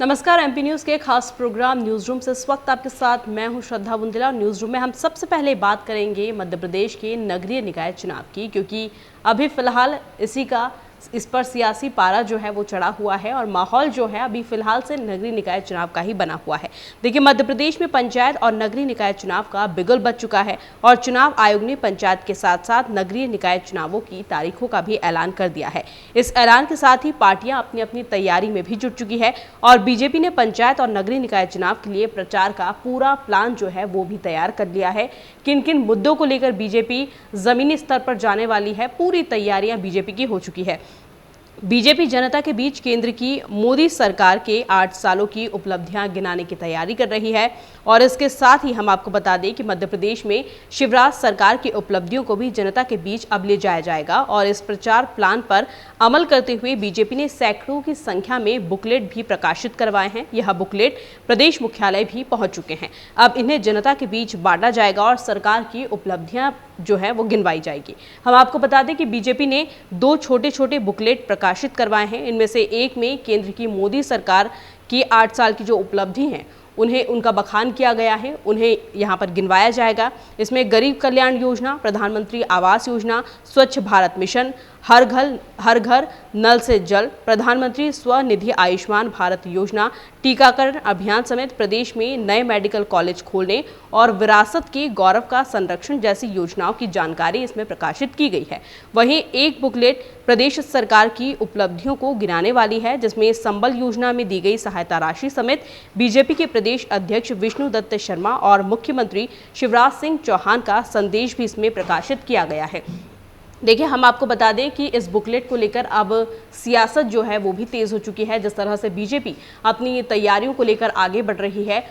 नमस्कार। MP news के खास प्रोग्राम न्यूज रूम से इस वक्त आपके साथ मैं हूं श्रद्धा बुंदेला। न्यूज रूम में हम सबसे पहले बात करेंगे मध्य प्रदेश के नगरीय निकाय चुनाव की, क्योंकि अभी फिलहाल इस पर सियासी पारा जो है वो चढ़ा हुआ है और माहौल जो है अभी फिलहाल से नगरीय निकाय चुनाव का ही बना हुआ है। देखिए, मध्य प्रदेश में पंचायत और नगरीय निकाय चुनाव का बिगुल बज चुका है और चुनाव आयोग ने पंचायत के साथ साथ नगरीय निकाय चुनावों की तारीखों का भी ऐलान कर दिया है। इस ऐलान के साथ ही पार्टियां अपनी अपनी तैयारी में भी जुट चुकी है और बीजेपी ने पंचायत और नगरीय निकाय चुनाव के लिए प्रचार का पूरा प्लान जो है वो भी तैयार कर लिया है। किन किन मुद्दों को लेकर बीजेपी जमीनी स्तर पर जाने वाली है, पूरी तैयारियां बीजेपी की हो चुकी है। बीजेपी जनता के बीच केंद्र की मोदी सरकार के 8 सालों की उपलब्धियां गिनाने की तैयारी कर रही है और इसके साथ ही हम आपको बता दें कि मध्य प्रदेश में शिवराज सरकार की उपलब्धियों को भी जनता के बीच अब ले जाया जाएगा और इस प्रचार प्लान पर अमल करते हुए बीजेपी ने सैकड़ों की संख्या में बुकलेट भी प्रकाशित करवाए हैं। यह बुकलेट प्रदेश मुख्यालय भी पहुंच चुके हैं। अब इन्हें जनता के बीच बांटा जाएगा और सरकार की उपलब्धियां जो है वो गिनवाई जाएगी। हम आपको बता दें कि बीजेपी ने 2 छोटे छोटे बुकलेट प्रकाशित करवाए हैं। इनमें से एक में केंद्र की मोदी सरकार की 8 साल की जो उपलब्धि हैं उनका बखान किया गया है, उन्हें यहाँ पर गिनवाया जाएगा। इसमें गरीब कल्याण योजना, प्रधानमंत्री आवास योजना, स्वच्छ भारत मिशन, हर घर नल से जल, प्रधानमंत्री स्वनिधि आयुष्मान भारत योजना, टीकाकरण अभियान समेत प्रदेश में नए मेडिकल कॉलेज खोलने और विरासत के गौरव का संरक्षण जैसी योजनाओं की जानकारी इसमें प्रकाशित की गई है। वहीं एक बुकलेट प्रदेश सरकार की उपलब्धियों को गिनाने वाली है, जिसमें संबल योजना में दी गई सहायता राशि समेत बीजेपी के प्रदेश अध्यक्ष विष्णु दत्त शर्मा और मुख्यमंत्री शिवराज सिंह चौहान का संदेश भी इसमें प्रकाशित किया गया है। देखिए, हम आपको बता दें कि इस बुकलेट को लेकर अब सियासत जो है वो भी तेज हो चुकी है। जिस तरह से बीजेपी अपनी तैयारियों को लेकर आगे बढ़ रही है,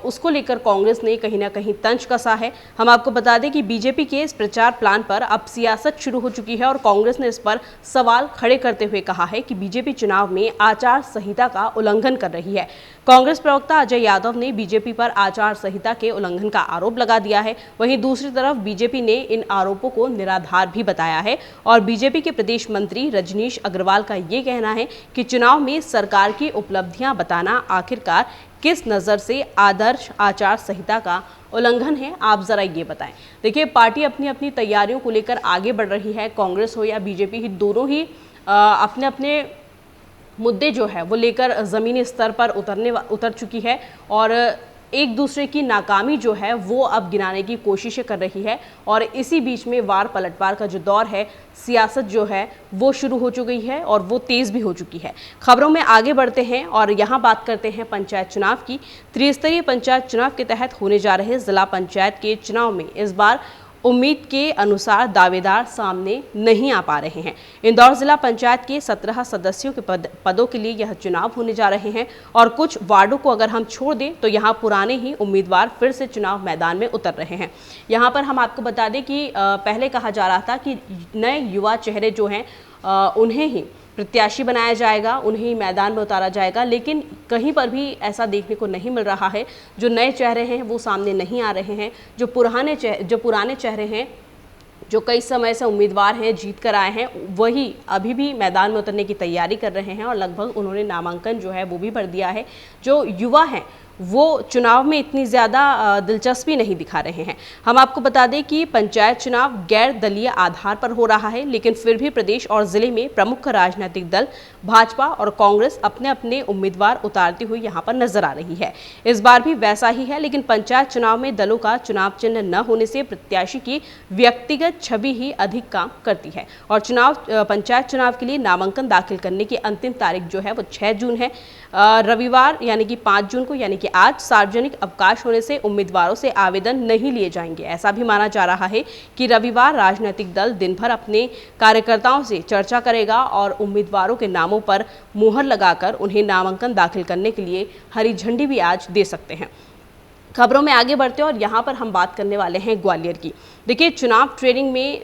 उसको लेकर कांग्रेस ने कहीं ना कहीं तंज कसा है। हम आपको बता दें कि बीजेपी के इस प्रचार प्लान पर अब सियासत शुरू हो चुकी है और कांग्रेस ने इस पर सवाल खड़े करते हुए कहा है कि बीजेपी चुनाव में आचार संहिता का उल्लंघन कर रही है। कांग्रेस प्रवक्ता अजय यादव ने बीजेपी पर आचार संहिता के उल्लंघन का आरोप लगा दिया है। वहीं दूसरी तरफ बीजेपी ने इन आरोपों को निराधार भी बताया है और बीजेपी के प्रदेश मंत्री रजनीश अग्रवाल का ये कहना है कि चुनाव में सरकार की उपलब्धियां बताना आखिरकार किस नज़र से आदर्श आचार संहिता का उल्लंघन है, आप जरा ये बताएं। देखिए, पार्टी अपनी अपनी तैयारियों को लेकर आगे बढ़ रही है। कांग्रेस हो या बीजेपी ही, दोनों ही अपने अपने मुद्दे जो है वो लेकर ज़मीनी स्तर पर उतर चुकी है और एक दूसरे की नाकामी जो है वो अब गिनाने की कोशिशें कर रही है और इसी बीच में वार पलटवार का जो दौर है, सियासत जो है वो शुरू हो चुकी है और वो तेज़ भी हो चुकी है। खबरों में आगे बढ़ते हैं और यहाँ बात करते हैं पंचायत चुनाव की। त्रिस्तरीय पंचायत चुनाव के तहत होने जा रहे जिला पंचायत के चुनाव में इस बार उम्मीद के अनुसार दावेदार सामने नहीं आ पा रहे हैं। इंदौर जिला पंचायत के 17 सदस्यों के पदों के लिए यह चुनाव होने जा रहे हैं और कुछ वार्डों को अगर हम छोड़ दें तो यहाँ पुराने ही उम्मीदवार फिर से चुनाव मैदान में उतर रहे हैं। यहाँ पर हम आपको बता दें कि पहले कहा जा रहा था कि नए युवा चेहरे जो हैं उन्हें ही प्रत्याशी बनाया जाएगा, उन्हें मैदान में उतारा जाएगा, लेकिन कहीं पर भी ऐसा देखने को नहीं मिल रहा है। जो नए चेहरे हैं वो सामने नहीं आ रहे हैं। जो पुराने चेहरे हैं, जो कई समय से उम्मीदवार हैं, जीत कर आए हैं, वही अभी भी मैदान में उतरने की तैयारी कर रहे हैं और लगभग उन्होंने नामांकन जो है वो भी भर दिया है। जो युवा हैं वो चुनाव में इतनी ज़्यादा दिलचस्पी नहीं दिखा रहे हैं। हम आपको बता दें कि पंचायत चुनाव गैर दलीय आधार पर हो रहा है, लेकिन फिर भी प्रदेश और जिले में प्रमुख राजनीतिक दल भाजपा और कांग्रेस अपने अपने उम्मीदवार उतारती हुई यहाँ पर नजर आ रही है। इस बार भी वैसा ही है, लेकिन पंचायत चुनाव में दलों का चुनाव चिन्ह न होने से प्रत्याशी की व्यक्तिगत छवि ही अधिक काम करती है और पंचायत चुनाव के लिए नामांकन दाखिल करने की अंतिम तारीख जो है वो 6 जून है। रविवार यानी कि 5 जून को यानी कि आज सार्वजनिक अवकाश होने से उम्मीदवारों से आवेदन नहीं लिए जाएंगे। ऐसा भी माना जा रहा है कि रविवार राजनीतिक दल दिन भर अपने कार्यकर्ताओं से चर्चा करेगा और उम्मीदवारों के नामों पर मुहर लगाकर उन्हें नामांकन दाखिल करने के लिए हरी झंडी भी आज दे सकते हैं। खबरों में आगे बढ़ते हैं और यहाँ पर हम बात करने वाले हैं ग्वालियर की। देखिए, चुनाव ट्रेनिंग में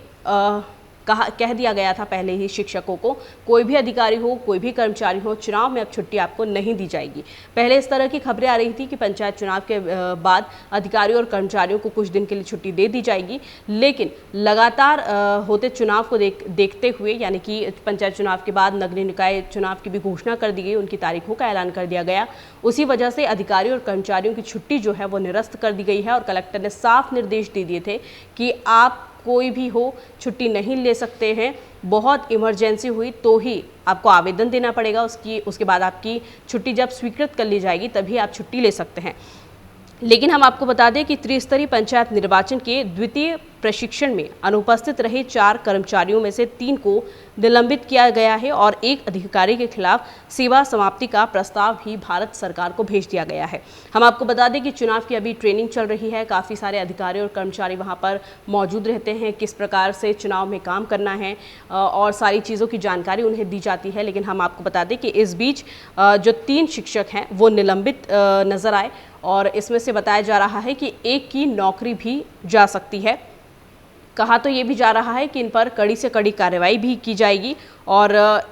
कह दिया गया था पहले ही शिक्षकों को, कोई भी अधिकारी हो, कोई भी कर्मचारी हो, चुनाव में अब छुट्टी आपको नहीं दी जाएगी। पहले इस तरह की खबरें आ रही थी कि पंचायत चुनाव के बाद अधिकारियों और कर्मचारियों को कुछ दिन के लिए छुट्टी दे दी जाएगी, लेकिन लगातार होते चुनाव को देखते हुए, यानी कि पंचायत चुनाव के बाद नगरीय निकाय चुनाव की भी घोषणा कर दी गई, उनकी तारीखों का ऐलान कर दिया गया। उसी वजह से अधिकारियों और कर्मचारियों की छुट्टी जो है वो निरस्त कर दी गई है और कलेक्टर ने साफ निर्देश दे दिए थे कि आप कोई भी हो छुट्टी नहीं ले सकते हैं, बहुत इमरजेंसी हुई तो ही आपको आवेदन देना पड़ेगा, उसके बाद आपकी छुट्टी जब स्वीकृत कर ली जाएगी तभी आप छुट्टी ले सकते हैं। लेकिन हम आपको बता दें कि त्रिस्तरीय पंचायत निर्वाचन के द्वितीय प्रशिक्षण में अनुपस्थित रहे 4 कर्मचारियों में से 3 को निलंबित किया गया है और 1 अधिकारी के खिलाफ सेवा समाप्ति का प्रस्ताव भी भारत सरकार को भेज दिया गया है। हम आपको बता दें कि चुनाव की अभी ट्रेनिंग चल रही है, काफ़ी सारे अधिकारी और कर्मचारी वहां पर मौजूद रहते हैं, किस प्रकार से चुनाव में काम करना है और सारी चीज़ों की जानकारी उन्हें दी जाती है। लेकिन हम आपको बता दें कि इस बीच जो 3 शिक्षक हैं वो निलंबित नजर आए और इसमें से बताया जा रहा है कि 1 की नौकरी भी जा सकती है। कहा तो ये भी जा रहा है कि इन पर कड़ी से कड़ी कार्रवाई भी की जाएगी और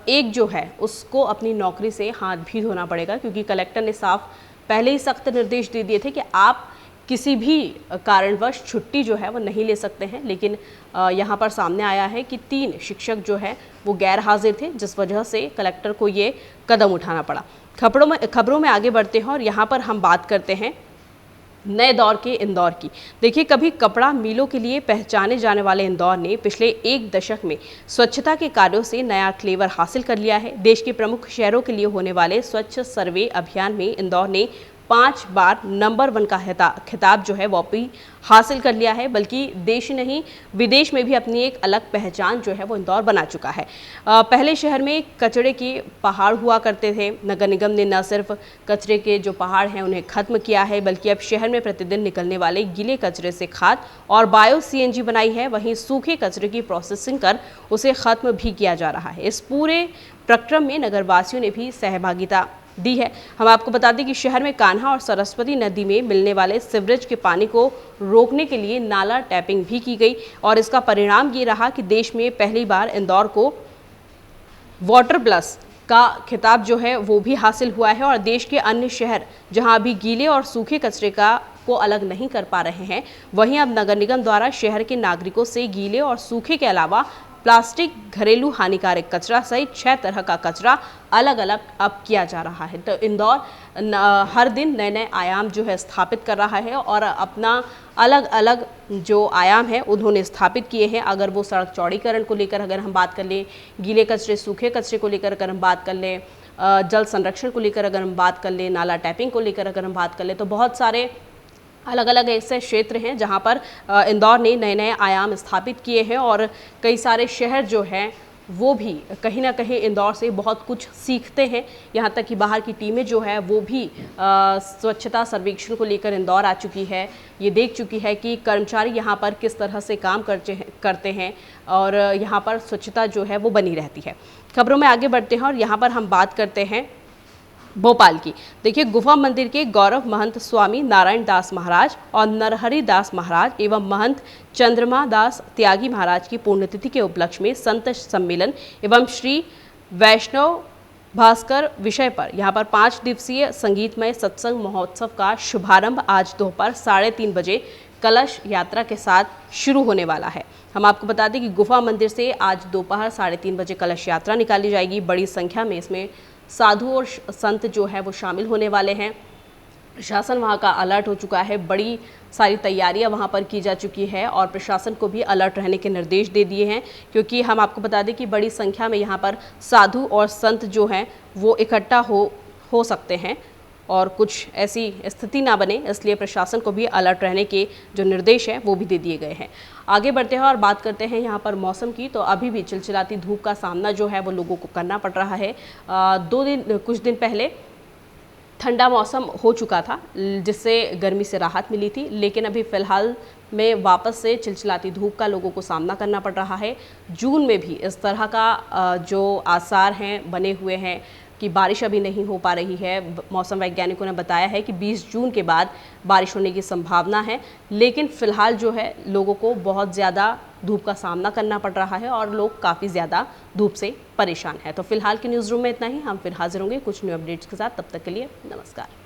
1 जो है उसको अपनी नौकरी से हाथ भी धोना पड़ेगा, क्योंकि कलेक्टर ने साफ पहले ही सख्त निर्देश दे दिए थे कि आप किसी भी कारणवश छुट्टी जो है वो नहीं ले सकते हैं। लेकिन यहाँ पर सामने आया है कि 3 शिक्षक जो है वो गैर हाजिर थे, जिस वजह से कलेक्टर को ये कदम उठाना पड़ा। खबरों में आगे बढ़ते हैं और यहाँ पर हम बात करते हैं नए दौर के इंदौर की। देखिए, कभी कपड़ा मिलों के लिए पहचाने जाने वाले इंदौर ने पिछले 1 दशक में स्वच्छता के कार्यों से नया फ्लेवर हासिल कर लिया है। देश के प्रमुख शहरों के लिए होने वाले स्वच्छ सर्वे अभियान में इंदौर ने 5 बार नंबर 1 का खिताब जो है वो भी हासिल कर लिया है, बल्कि देश नहीं विदेश में भी अपनी एक अलग पहचान जो है वो इंदौर बना चुका है। पहले शहर में कचरे के पहाड़ हुआ करते थे। नगर निगम ने न सिर्फ कचरे के जो पहाड़ हैं उन्हें खत्म किया है, बल्कि अब शहर में प्रतिदिन निकलने वाले गीले कचरे से खाद और बायो CNG बनाई है। वहीं सूखे कचरे की प्रोसेसिंग कर उसे खत्म भी किया जा रहा है। इस पूरे प्रक्रम में नगरवासियों ने भी सहभागिता दी है। हम आपको बता दें कि शहर में कान्हा और सरस्वती नदी में मिलने वाले सीवरेज के पानी को रोकने के लिए नाला टैपिंग भी की गई और इसका परिणाम ये रहा कि देश में पहली बार इंदौर को वाटर प्लस का खिताब जो है वो भी हासिल हुआ है। और देश के अन्य शहर जहां अभी गीले और सूखे कचरे को अलग नहीं कर पा रहे हैं, वहीं अब नगर निगम द्वारा शहर के नागरिकों से गीले और सूखे के अलावा प्लास्टिक, घरेलू हानिकारक कचरा सहित 6 तरह का कचरा अलग अलग अब किया जा रहा है। तो इंदौर हर दिन नए नए आयाम जो है स्थापित कर रहा है और अपना अलग अलग जो आयाम है उन्होंने स्थापित किए हैं। अगर वो सड़क चौड़ीकरण को लेकर अगर हम बात कर लें, गीले कचरे सूखे कचरे को लेकर अगर हम बात कर लें, जल संरक्षण को लेकर अगर हम बात कर लें, नाला टैपिंग को लेकर अगर हम बात कर लें, तो बहुत सारे अलग अलग ऐसे क्षेत्र हैं जहां पर इंदौर ने नए नए आयाम स्थापित किए हैं और कई सारे शहर जो हैं वो भी कहीं ना कहीं इंदौर से बहुत कुछ सीखते हैं। यहां तक कि बाहर की टीमें जो है वो भी स्वच्छता सर्वेक्षण को लेकर इंदौर आ चुकी है। ये देख चुकी है कि कर्मचारी यहां पर किस तरह से काम करते हैं और यहां पर स्वच्छता जो है वो बनी रहती है। खबरों में आगे बढ़ते हैं और यहाँ पर हम बात करते हैं भोपाल की। देखिए, गुफा मंदिर के गौरव महंत स्वामी नारायण दास महाराज और नरहरि दास महाराज एवं महंत चंद्रमा दास त्यागी महाराज की पुण्यतिथि के उपलक्ष्य में संत सम्मेलन एवं श्री वैष्णव भास्कर विषय पर यहाँ पर 5 दिवसीय संगीतमय सत्संग महोत्सव का शुभारंभ आज दोपहर 3:30 बजे कलश यात्रा के साथ शुरू होने वाला है। हम आपको बता दें कि गुफा मंदिर से आज दोपहर 3:30 बजे कलश यात्रा निकाली जाएगी। बड़ी संख्या में इसमें साधु और संत जो है वो शामिल होने वाले हैं। प्रशासन वहाँ का अलर्ट हो चुका है, बड़ी सारी तैयारियां वहाँ पर की जा चुकी है और प्रशासन को भी अलर्ट रहने के निर्देश दे दिए हैं, क्योंकि हम आपको बता दें कि बड़ी संख्या में यहाँ पर साधु और संत जो हैं वो इकट्ठा हो सकते हैं और कुछ ऐसी स्थिति ना बने, इसलिए प्रशासन को भी अलर्ट रहने के जो निर्देश हैं वो भी दे दिए गए हैं। आगे बढ़ते हैं और बात करते हैं यहाँ पर मौसम की। तो अभी भी चिलचिलाती धूप का सामना जो है वो लोगों को करना पड़ रहा है। कुछ दिन पहले ठंडा मौसम हो चुका था जिससे गर्मी से राहत मिली थी, लेकिन अभी फ़िलहाल में वापस से चिलचिलाती धूप का लोगों को सामना करना पड़ रहा है। जून में भी इस तरह का जो आसार हैं बने हुए हैं कि बारिश अभी नहीं हो पा रही है। मौसम वैज्ञानिकों ने बताया है कि 20 जून के बाद बारिश होने की संभावना है, लेकिन फिलहाल जो है लोगों को बहुत ज़्यादा धूप का सामना करना पड़ रहा है और लोग काफ़ी ज़्यादा धूप से परेशान हैं। तो फिलहाल के न्यूज़ रूम में इतना ही। हम फिर हाजिर होंगे कुछ न्यू अपडेट्स के साथ। तब तक के लिए नमस्कार।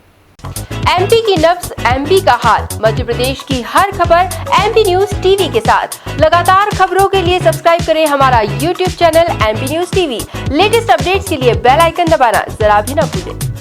एमपी की नब्ज, एमपी का हाल, मध्य प्रदेश की हर खबर एमपी न्यूज टीवी के साथ। लगातार खबरों के लिए सब्सक्राइब करें हमारा YouTube channel MP news TV. Latest updates के लिए बेल आइकन दबाना जरा भी न भूलें।